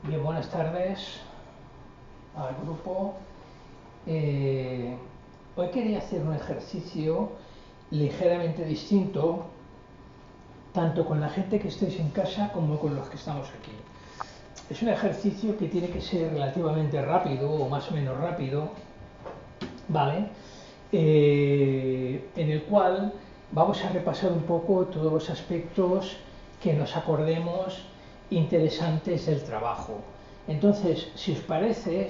Bien, buenas tardes al grupo. Hoy quería hacer un ejercicio ligeramente distinto, tanto con la gente que estéis en casa como con los que estamos aquí. Es un ejercicio que tiene que ser relativamente rápido o más o menos rápido, ¿vale? En el cual vamos a repasar un poco todos los aspectos que nos acordemos interesantes del trabajo. Entonces, si os parece,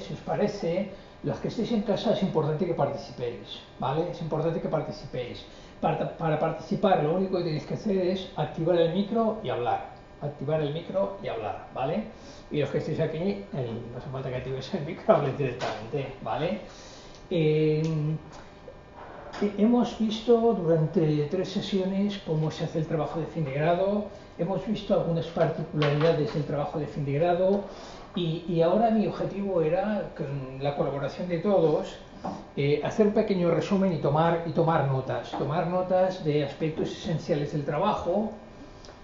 los que estéis en casa es importante que participéis, ¿vale? Es importante que participéis. Para participar, lo único que tenéis que hacer es activar el micro y hablar. Activar el micro y hablar, ¿vale? Y los que estéis aquí, no hace falta que activéis el micro, habléis directamente, ¿vale? Hemos visto durante 3 sesiones cómo se hace el trabajo de fin de grado, hemos visto algunas particularidades del trabajo de fin de grado y ahora mi objetivo era, con la colaboración de todos, hacer un pequeño resumen y tomar notas de aspectos esenciales del trabajo.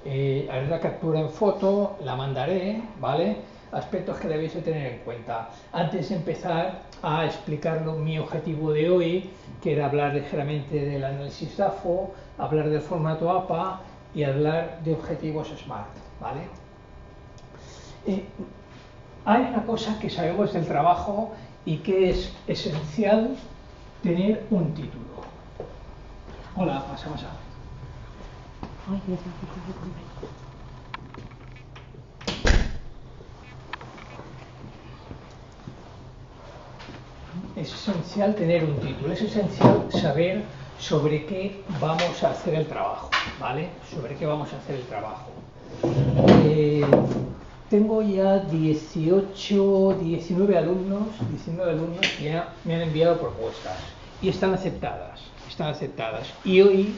Haré la captura en foto, la mandaré, ¿vale? Aspectos que debéis de tener en cuenta. Antes de empezar a explicar mi objetivo de hoy, que era hablar ligeramente del análisis DAFO, hablar del formato APA y hablar de objetivos SMART, ¿vale? Hay una cosa que sabemos del trabajo y que es esencial tener un título. Hola, pasa. Es esencial tener un título, es esencial saber sobre qué vamos a hacer el trabajo, ¿vale? Sobre qué vamos a hacer el trabajo. Tengo ya 19 alumnos que ya me han enviado propuestas y están aceptadas. Y hoy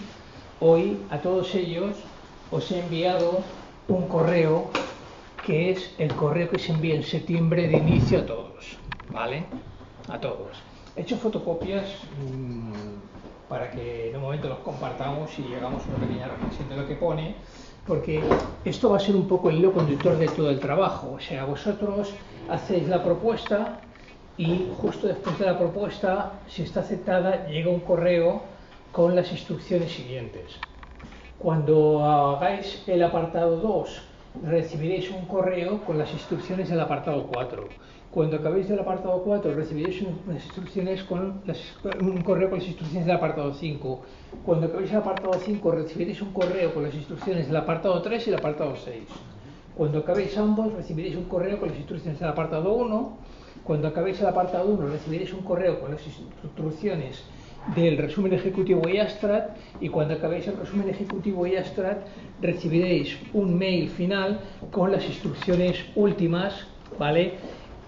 a todos ellos os he enviado un correo que es el correo que se envía en septiembre de inicio a todos, ¿vale? A todos. He hecho fotocopias para que en un momento los compartamos y llegamos a una pequeña reflexión de lo que pone, porque esto va a ser un poco el hilo conductor de todo el trabajo. O sea, vosotros hacéis la propuesta y justo después de la propuesta, si está aceptada, llega un correo con las instrucciones siguientes. Cuando hagáis el apartado 2, recibiréis un correo con las instrucciones del apartado 4. Cuando acabéis del apartado 4, recibiréis un correo con las instrucciones del apartado 5. Cuando acabéis el apartado 5, recibiréis un correo con las instrucciones del apartado 3 y el apartado 6. Cuando acabéis ambos, recibiréis un correo con las instrucciones del apartado 1. Cuando acabéis el apartado 1, recibiréis un correo con las instrucciones del resumen ejecutivo y abstract, y cuando acabéis el resumen ejecutivo y abstract recibiréis un mail final con las instrucciones últimas, ¿vale?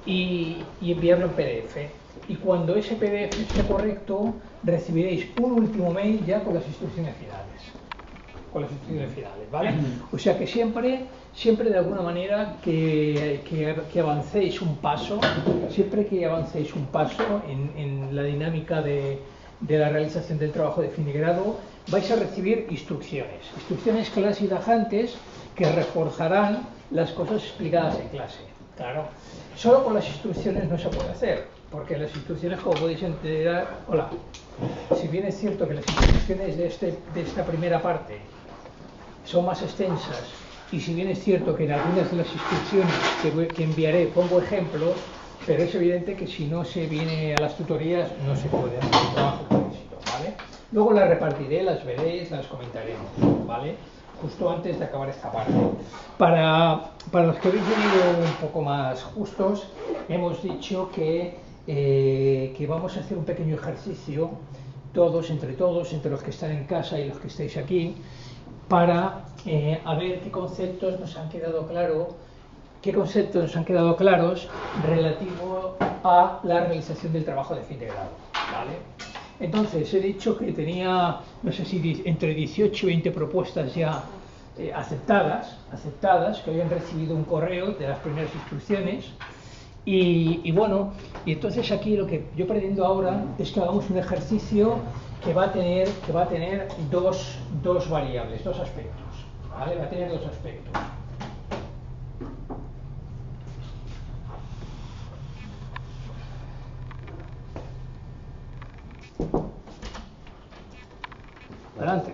Y enviarlo en PDF. Y cuando ese PDF esté correcto, recibiréis un último mail ya con las instrucciones finales. ¿Vale? O sea que siempre de alguna manera que avancéis un paso, en la dinámica de la realización del trabajo de fin de grado, vais a recibir instrucciones claras y tajantes que reforzarán las cosas explicadas en clase. Claro, solo con las instrucciones no se puede hacer, porque las instrucciones, como podéis enterar, si bien es cierto que las instrucciones de esta primera parte son más extensas, y si bien es cierto que en algunas de las instrucciones que enviaré pongo ejemplos, pero es evidente que si no se viene a las tutorías no se puede hacer el trabajo con éxito, ¿vale? Luego las repartiré, las veréis, las comentaremos, ¿vale? Justo antes de acabar esta parte. Para los que habéis venido un poco más justos, hemos dicho que vamos a hacer un pequeño ejercicio, entre los que están en casa y los que estáis aquí, para a ver qué conceptos nos han quedado claros relativo a la realización del trabajo de fin de grado, ¿vale? Entonces, he dicho que tenía, no sé si entre 18 y 20 propuestas ya aceptadas, que habían recibido un correo de las primeras instrucciones. Y bueno, y entonces aquí lo que yo pretendo ahora es que hagamos un ejercicio que va a tener dos variables, dos aspectos, ¿vale? Va a tener dos aspectos. Adelante.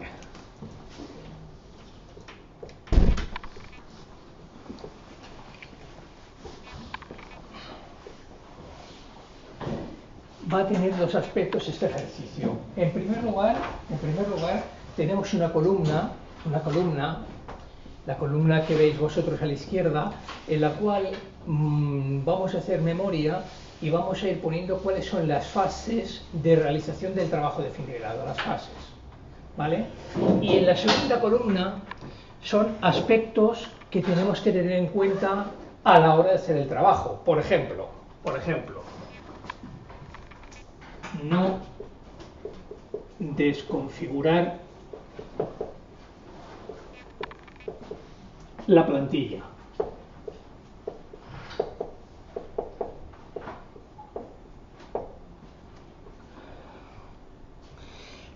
Va a tener dos aspectos este ejercicio. En primer lugar, tenemos una columna, la columna que veis vosotros a la izquierda, en la cual vamos a hacer memoria y vamos a ir poniendo cuáles son las fases de realización del trabajo de fin de grado, las fases, ¿vale? Y en la segunda columna son aspectos que tenemos que tener en cuenta a la hora de hacer el trabajo. Por ejemplo, no desconfigurar la plantilla.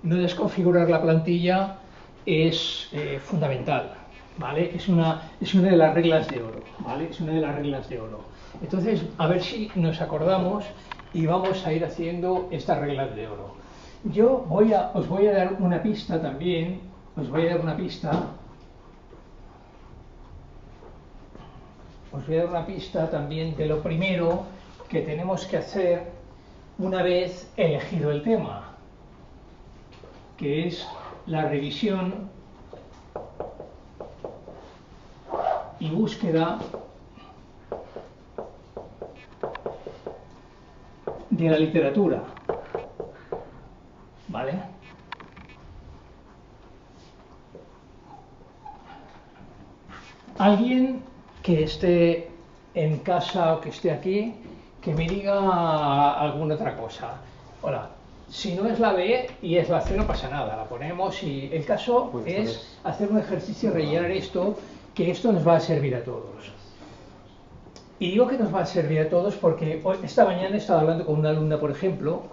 No desconfigurar la plantilla es fundamental, ¿vale? Es una de las reglas de oro, ¿vale? Es una de las reglas de oro. Entonces, a ver si nos acordamos y vamos a ir haciendo estas reglas de oro. Yo os voy a dar una pista también, os voy a dar una pista también de lo primero que tenemos que hacer una vez elegido el tema, que es la revisión y búsqueda de la literatura, ¿vale? Alguien que esté en casa o que esté aquí, que me diga alguna otra cosa. Hola. Si no es la B y es la C, no pasa nada, la ponemos y el caso es hacer un ejercicio y rellenar esto, que esto nos va a servir a todos. Y digo que nos va a servir a todos porque esta mañana he estado hablando con una alumna, por ejemplo,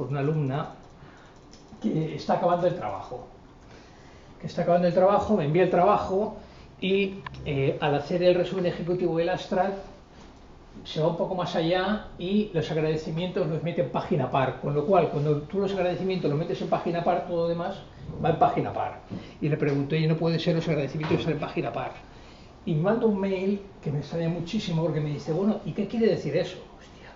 que está acabando el trabajo. Me envía el trabajo y al hacer el resumen ejecutivo del abstract, se va un poco más allá y los agradecimientos los mete en página par, con lo cual cuando tú los agradecimientos los metes en página par, todo lo demás va en página par. Y le pregunté, ¿y no puede ser los agradecimientos estar en página par? Y me manda un mail que me extraña muchísimo porque me dice, bueno, ¿y qué quiere decir eso? Hostia.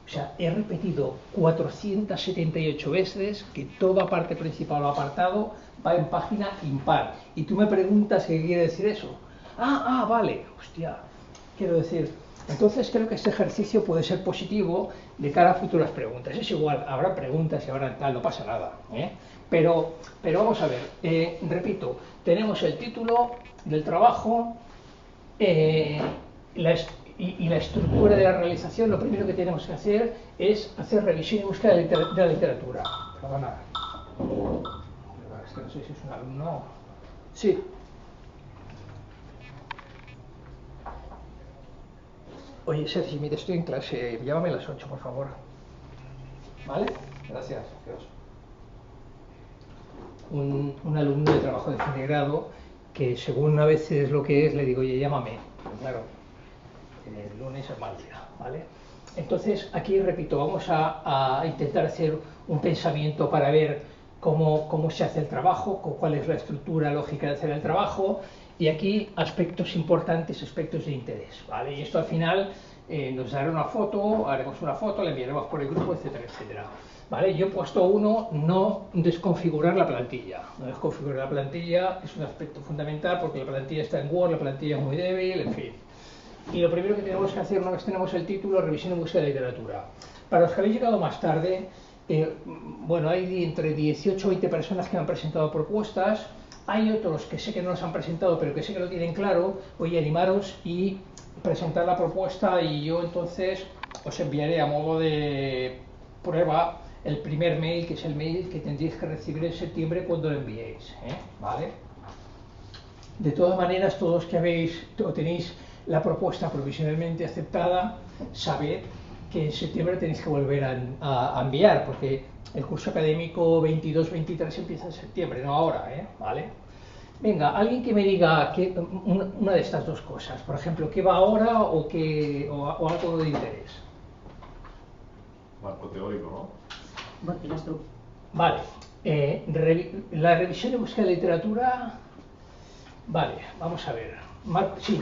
O sea, he repetido 478 veces que toda parte principal o apartado va en página impar. Y tú me preguntas qué quiere decir eso. Vale. Hostia, quiero decir... Entonces creo que este ejercicio puede ser positivo de cara a futuras preguntas. Es igual, habrá preguntas y habrá tal, no pasa nada, ¿eh? Pero vamos a ver, repito, tenemos el título del trabajo y la estructura de la realización. Lo primero que tenemos que hacer es hacer revisión y búsqueda de la literatura. Perdona, es que no sé si es un alumno. Sí. Oye, Sergi, mira, estoy en clase, llámame a las 8, por favor. ¿Vale? Gracias. Un alumno de trabajo de fin de grado que según a veces lo que es, le digo, oye, llámame. Pero claro, el lunes es mal día, ¿vale? Entonces, aquí, repito, vamos a intentar hacer un pensamiento para ver cómo se hace el trabajo, cuál es la estructura lógica de hacer el trabajo, y aquí aspectos importantes, aspectos de interés, ¿vale? Y esto al final nos dará una foto, haremos una foto, la enviaremos por el grupo, etcétera, etcétera. ¿Vale? Yo he puesto no desconfigurar la plantilla. No desconfigurar la plantilla es un aspecto fundamental porque la plantilla está en Word, la plantilla es muy débil, en fin. Y lo primero que tenemos que hacer una vez tenemos el título, revisión y búsqueda de literatura. Para los que habéis llegado más tarde, bueno, hay entre 18 o 20 personas que han presentado propuestas. Hay otros que sé que no las han presentado, pero que sé que lo tienen claro. Voy a animaros y presentar la propuesta y yo entonces os enviaré a modo de prueba el primer mail, que es el mail que tendréis que recibir en septiembre cuando lo enviéis, ¿vale? De todas maneras, todos que tenéis la propuesta provisionalmente aceptada, sabed que en septiembre tenéis que volver a enviar, porque el curso académico 22-23 empieza en septiembre, no ahora, ¿vale? Venga, alguien que me diga una de estas dos cosas, por ejemplo, ¿qué va ahora o algo de interés? Marco teórico, ¿no? Bueno, ya tú. Vale, La revisión de búsqueda de literatura, vale, vamos a ver. Sí,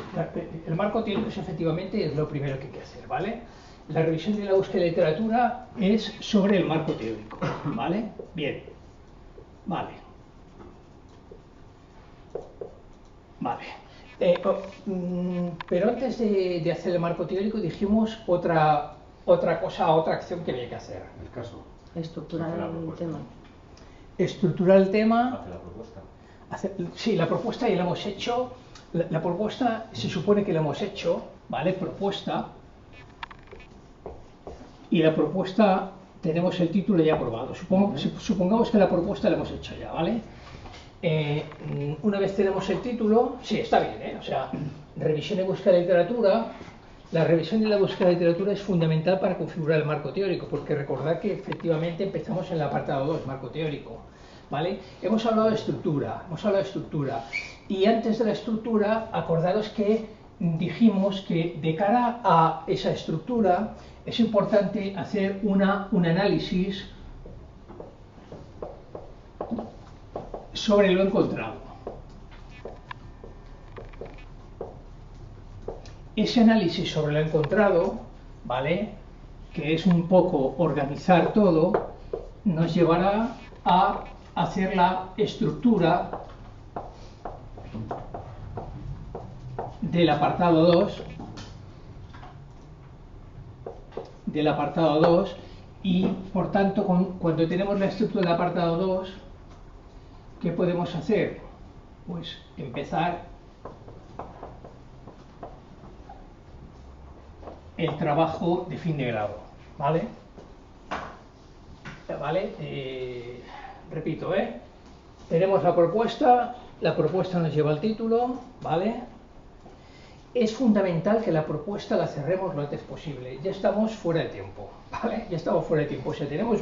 el marco teórico efectivamente es lo primero que hay que hacer, ¿vale? La revisión de la búsqueda de literatura es sobre el marco teórico, ¿vale? Bien, vale. Vale. Pero antes de hacer el marco teórico dijimos otra cosa, otra acción que había que hacer. El caso. Estructurar el tema. Estructurar el tema. Hacer la propuesta. Sí, la propuesta ya la hemos hecho. La propuesta se supone que la hemos hecho, ¿vale? Propuesta. Y la propuesta tenemos el título ya aprobado. Supongamos que la propuesta la hemos hecho ya, ¿vale? Una vez tenemos el título, sí, está bien, ¿eh? O sea, revisión y búsqueda de literatura. La revisión de la búsqueda de literatura es fundamental para configurar el marco teórico, porque recordad que efectivamente empezamos en el apartado 2, marco teórico, ¿vale? Hemos hablado de estructura, y antes de la estructura, acordaros que dijimos que de cara a esa estructura es importante hacer un análisis sobre lo encontrado. Ese análisis sobre lo encontrado, ¿vale?, que es un poco organizar todo, nos llevará a hacer la estructura del apartado 2, y por tanto cuando tenemos la estructura del apartado 2, ¿qué podemos hacer? Pues empezar el trabajo de fin de grado, ¿vale? Repito, tenemos la propuesta nos lleva al título, ¿vale? Es fundamental que la propuesta la cerremos lo antes posible. Ya estamos fuera de tiempo, ¿vale? Ya estamos fuera de tiempo. O sea, tenemos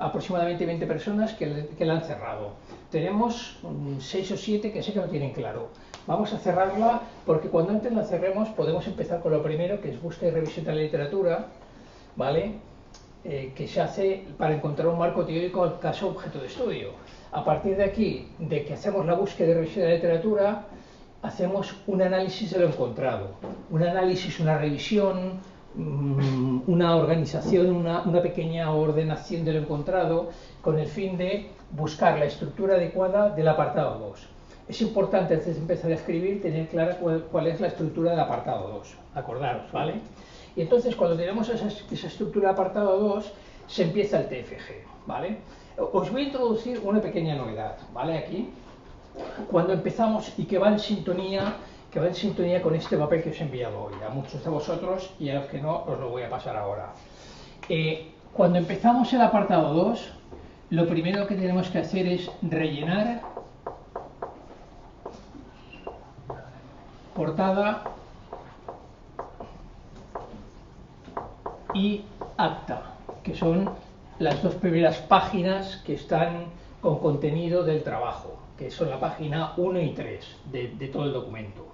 aproximadamente 20 personas que la han cerrado. Tenemos 6 o 7 que sé que no tienen claro. Vamos a cerrarla porque cuando antes la cerremos podemos empezar con lo primero, que es búsqueda y revisión de la literatura, ¿vale? Que se hace para encontrar un marco teórico al caso objeto de estudio. A partir de aquí, de que hacemos la búsqueda y revisión de la literatura, hacemos un análisis de lo encontrado, un análisis, una revisión, una organización, una pequeña ordenación de lo encontrado, con el fin de buscar la estructura adecuada del apartado 2. Es importante, antes de empezar a escribir, tener clara cuál es la estructura del apartado 2, acordaros, ¿vale? Y entonces, cuando tenemos esa estructura del apartado 2, se empieza el TFG, ¿vale? Os voy a introducir una pequeña novedad, ¿vale? Aquí, cuando empezamos, y que va en sintonía con este papel que os he enviado hoy, a muchos de vosotros, y a los que no, os lo voy a pasar ahora. Cuando empezamos el apartado 2, lo primero que tenemos que hacer es rellenar portada y acta, que son las dos primeras páginas que están con contenido del trabajo, que son la página 1 y 3 de todo el documento.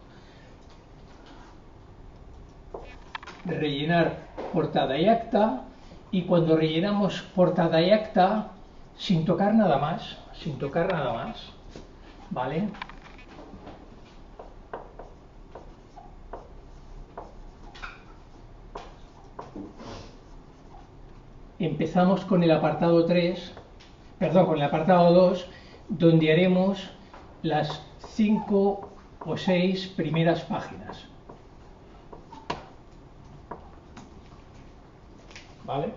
Rellenar portada y acta, y cuando rellenamos portada y acta, sin tocar nada más, ¿vale? Empezamos con el apartado 2, donde haremos las 5 o 6 primeras páginas. ¿Vale?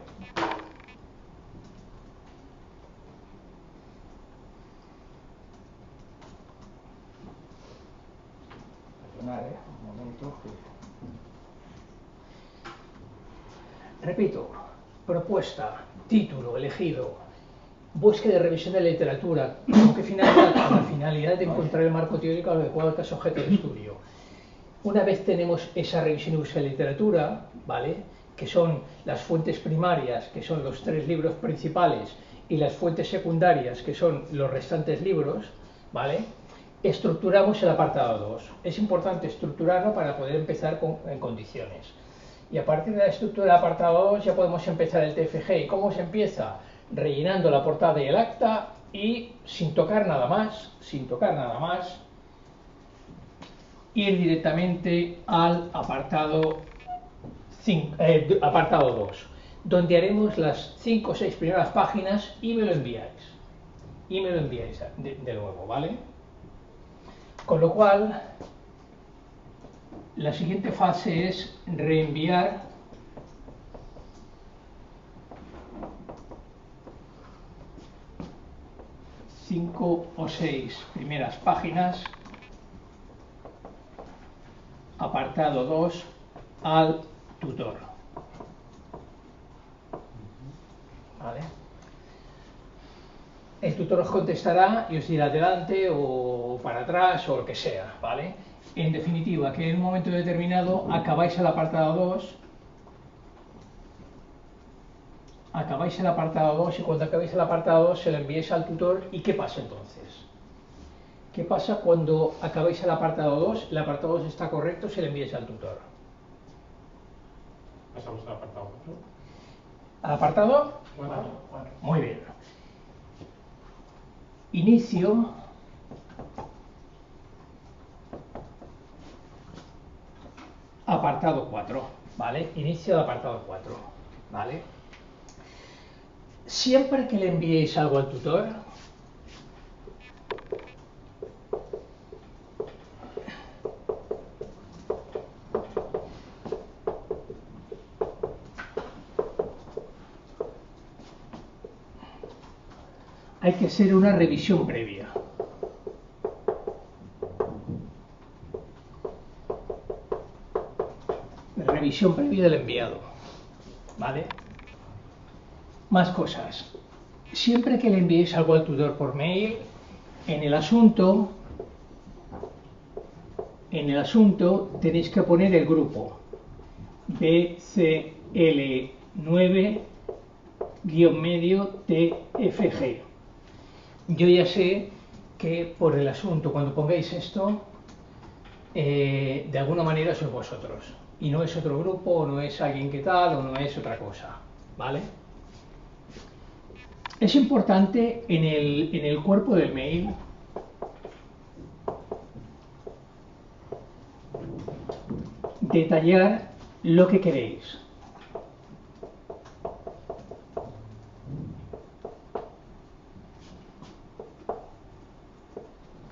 Perdonad, un momento. Repito, propuesta, título elegido, búsqueda y revisión de la literatura, ¿con qué finalidad? Con la finalidad de encontrar el marco teórico adecuado al caso objeto de estudio. Una vez tenemos esa revisión y búsqueda de literatura, ¿vale?, que son las fuentes primarias, que son los 3 libros principales, y las fuentes secundarias, que son los restantes libros, ¿vale?, estructuramos el apartado 2. Es importante estructurarlo para poder empezar en condiciones. Y a partir de la estructura del apartado 2 ya podemos empezar el TFG. ¿Y cómo se empieza? rellenando la portada y el acta y sin tocar nada más, ir directamente al apartado 2, donde haremos las 5 o 6 primeras páginas y me lo enviáis. De nuevo, ¿vale? Con lo cual, la siguiente fase es reenviar cinco o 6 primeras páginas, apartado 2, al tutor. ¿Vale? El tutor os contestará y os dirá adelante o para atrás o lo que sea, ¿vale? En definitiva, que en un momento determinado acabáis el apartado 2, y cuando acabáis el apartado 2 se lo enviáis al tutor. ¿Y qué pasa entonces? ¿Qué pasa cuando acabáis el apartado 2? El apartado 2 está correcto, se lo enviáis al tutor. ¿Pasamos al apartado 4? ¿Al apartado? Bueno. Muy bien. Inicio apartado 4, ¿vale? Inicio del apartado 4, ¿vale? Siempre que le enviéis algo al tutor, hay que hacer una revisión previa. Revisión previa del enviado, ¿vale? Más cosas. Siempre que le enviéis algo al tutor por mail, en el asunto tenéis que poner el grupo BCL9-TFG. Yo ya sé que por el asunto, cuando pongáis esto, de alguna manera sois vosotros. Y no es otro grupo, o no es alguien que tal, o no es otra cosa, ¿vale? Es importante en el cuerpo del mail detallar lo que queréis.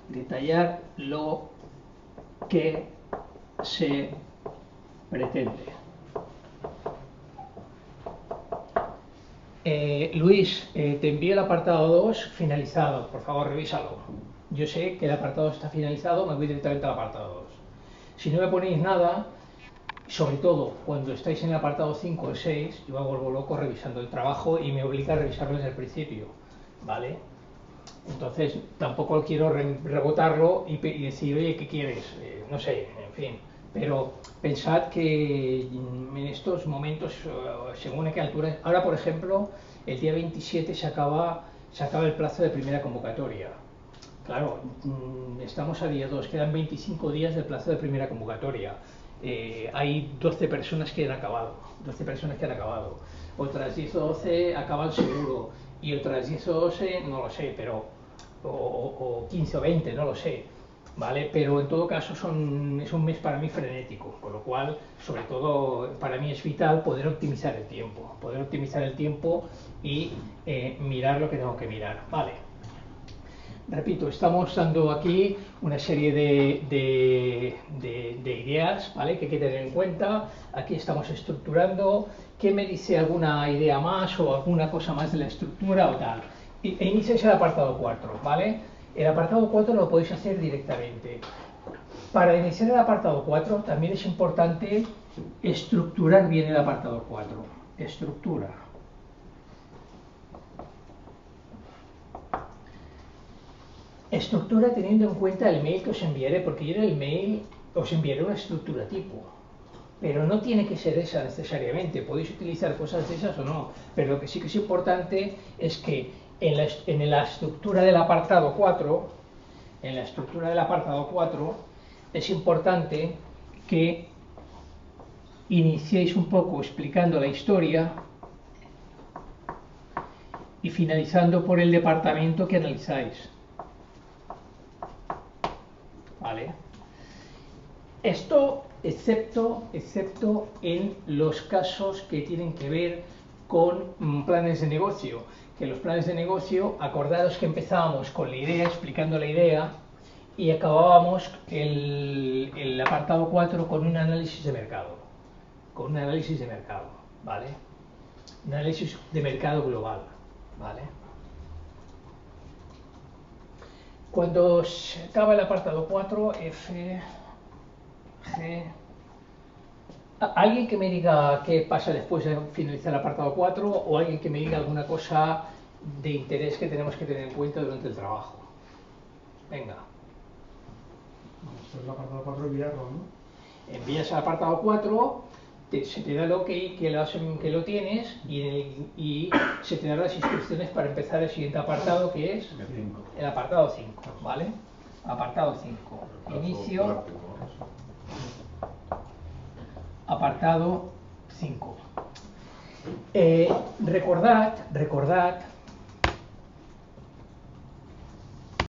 Detallar lo que se pretende. Luis, te envío el apartado 2 finalizado, por favor revísalo. Yo sé que el apartado está finalizado, me voy directamente al apartado 2. Si no me ponéis nada, sobre todo cuando estáis en el apartado 5 o 6, yo me vuelvo loco revisando el trabajo y me obliga a revisarlo desde el principio, ¿vale? Entonces tampoco quiero rebotarlo y decir, oye, ¿qué quieres? No sé, en fin. Pero pensad que en estos momentos, según a qué altura... Ahora, por ejemplo, el día 27 se acaba el plazo de primera convocatoria. Claro, estamos a día 2, quedan 25 días del plazo de primera convocatoria. Hay 12 personas que han acabado, otras 10 o 12 acaban seguro, y otras 10 o 12 no lo sé, pero o 15 o 20, no lo sé, ¿vale? Pero en todo caso es un mes para mí frenético, con lo cual, sobre todo, para mí es vital poder optimizar el tiempo y mirar lo que tengo que mirar, ¿vale? Repito, estamos dando aquí una serie de ideas, ¿vale? Que hay que tener en cuenta. Aquí estamos estructurando. ¿Qué me dice alguna idea más o alguna cosa más de la estructura o tal? E iniciáis el apartado 4, ¿vale? El apartado 4 lo podéis hacer directamente. Para iniciar el apartado 4 también es importante estructurar bien el apartado 4. Estructura. Estructura teniendo en cuenta el mail que os enviaré, porque yo en el mail os enviaré una estructura tipo, pero no tiene que ser esa necesariamente, podéis utilizar cosas de esas o no, pero lo que sí que es importante es que en la estructura del apartado 4, es importante que iniciéis un poco explicando la historia y finalizando por el departamento que analizáis. ¿Vale? Esto excepto en los casos que tienen que ver con planes de negocio, que los planes de negocio, acordaros que empezábamos con la idea, explicando la idea, y acabábamos el apartado 4 con un análisis de mercado, ¿vale? Un análisis de mercado global, ¿vale? Cuando se acaba el apartado 4, F, G... ¿Alguien que me diga qué pasa después de finalizar el apartado 4 o alguien que me diga alguna cosa de interés que tenemos que tener en cuenta durante el trabajo? Venga. Esto es el apartado 4, enviarlo, ¿no? Envías al apartado 4, se te da el OK que lo tienes y se te dan las instrucciones para empezar el siguiente apartado, que es el apartado 5, ¿vale? Apartado 5. Inicio. Apartado 5. Recordad